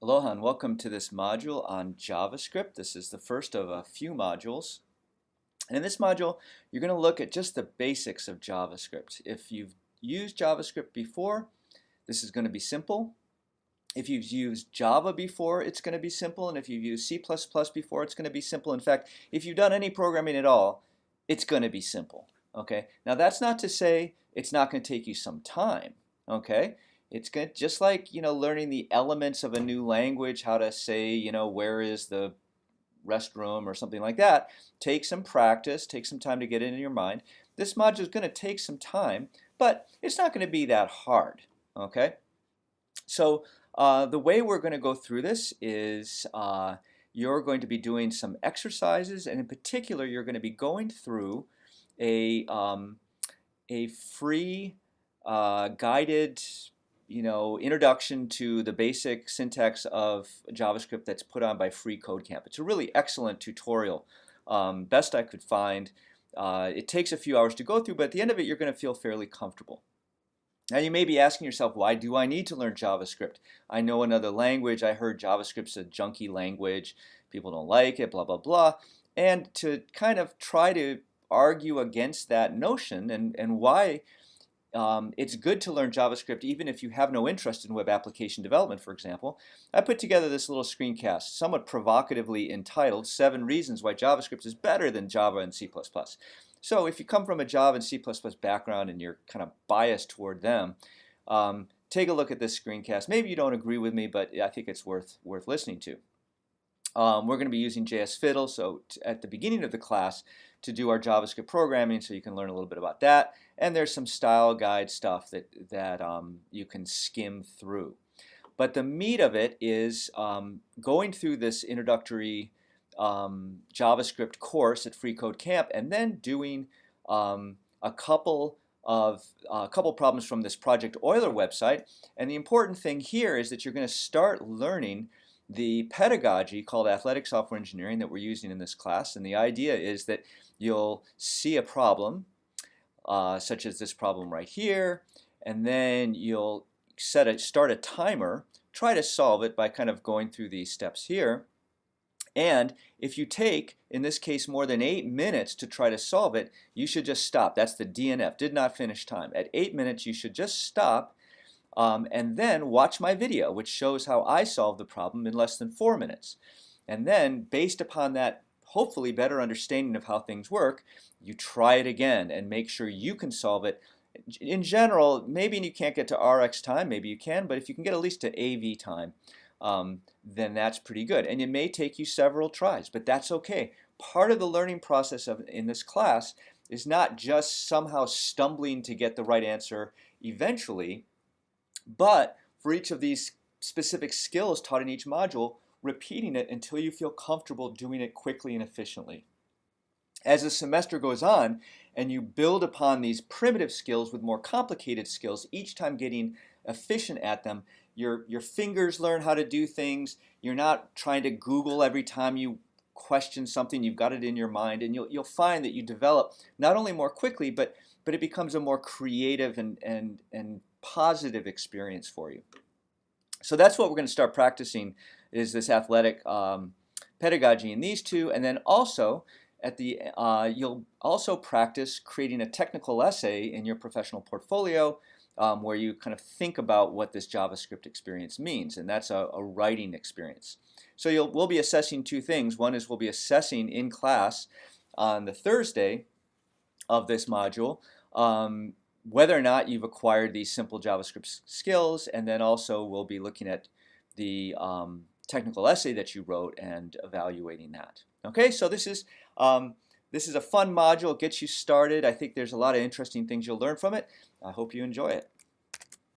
Aloha and welcome to this module on JavaScript. This is the first of a few modules. And in this module, you're going to look at just the basics of JavaScript. If you've used JavaScript before, this is going to be simple. If you've used Java before, it's going to be simple. And if you've used C++ before, it's going to be simple. In fact, if you've done any programming at all, it's going to be simple. Okay? Now that's not to say it's not going to take you some time. Okay? It's good, just like learning the elements of a new language, how to say where is the restroom or something like that. Take some practice, take some time to get it in your mind. This module is going to take some time, but it's not going to be that hard. Okay, so the way we're going to go through this is you're going to be doing some exercises, and in particular, you're going to be going through a free guided introduction to the basic syntax of JavaScript that's put on by Free Code Camp. It's a really excellent tutorial, best I could find. It takes a few hours to go through, but at the end of it, you're going to feel fairly comfortable. Now you may be asking yourself, why do I need to learn JavaScript? I know another language. I heard JavaScript's a junky language. People don't like it, blah, blah, blah. And to kind of try to argue against that notion and why it's good to learn JavaScript even if you have no interest in web application development, for example. I put together this little screencast, somewhat provocatively entitled 7 Reasons Why JavaScript is Better Than Java and C++. So if you come from a Java and C++ background and you're kind of biased toward them, take a look at this screencast. Maybe you don't agree with me, but I think it's worth listening to. We're going to be using JS Fiddle, so at the beginning of the class to do our JavaScript programming, so you can learn a little bit about that. And there's some style guide stuff that you can skim through. But the meat of it is going through this introductory JavaScript course at Free Code Camp, and then doing a couple problems from this Project Euler website. And the important thing here is that you're going to start learning the pedagogy called athletic software engineering that we're using in this class. And the idea is that you'll see a problem, such as this problem right here, and then you'll start a timer, try to solve it by kind of going through these steps here. And if you take, in this case, more than 8 minutes to try to solve it, you should just stop. That's the DNF, did not finish time. At 8 minutes, you should just stop and then watch my video, which shows how I solved the problem in less than 4 minutes. And then, based upon that hopefully better understanding of how things work, you try it again and make sure you can solve it. In general, maybe you can't get to RX time, maybe you can, but if you can get at least to AV time, then that's pretty good. And it may take you several tries, but that's okay. Part of the learning process in this class is not just somehow stumbling to get the right answer eventually, but for each of these specific skills taught in each module, repeating it until you feel comfortable doing it quickly and efficiently. As the semester goes on and you build upon these primitive skills with more complicated skills, each time getting efficient at them, your fingers learn how to do things. You're not trying to Google every time you question something. You've got it in your mind, and you'll find that you develop not only more quickly, but it becomes a more creative and positive experience for you. So that's what we're going to start practicing, is this athletic pedagogy in these two, and then also at the you'll also practice creating a technical essay in your professional portfolio where you kind of think about what this JavaScript experience means, and that's a writing experience. So we'll be assessing 2 things. One is we'll be assessing in class on the Thursday of this module whether or not you've acquired these simple JavaScript skills, and then also we'll be looking at the technical essay that you wrote and evaluating that. Okay, so this is a fun module. It gets you started. I think there's a lot of interesting things you'll learn from it. I hope you enjoy it.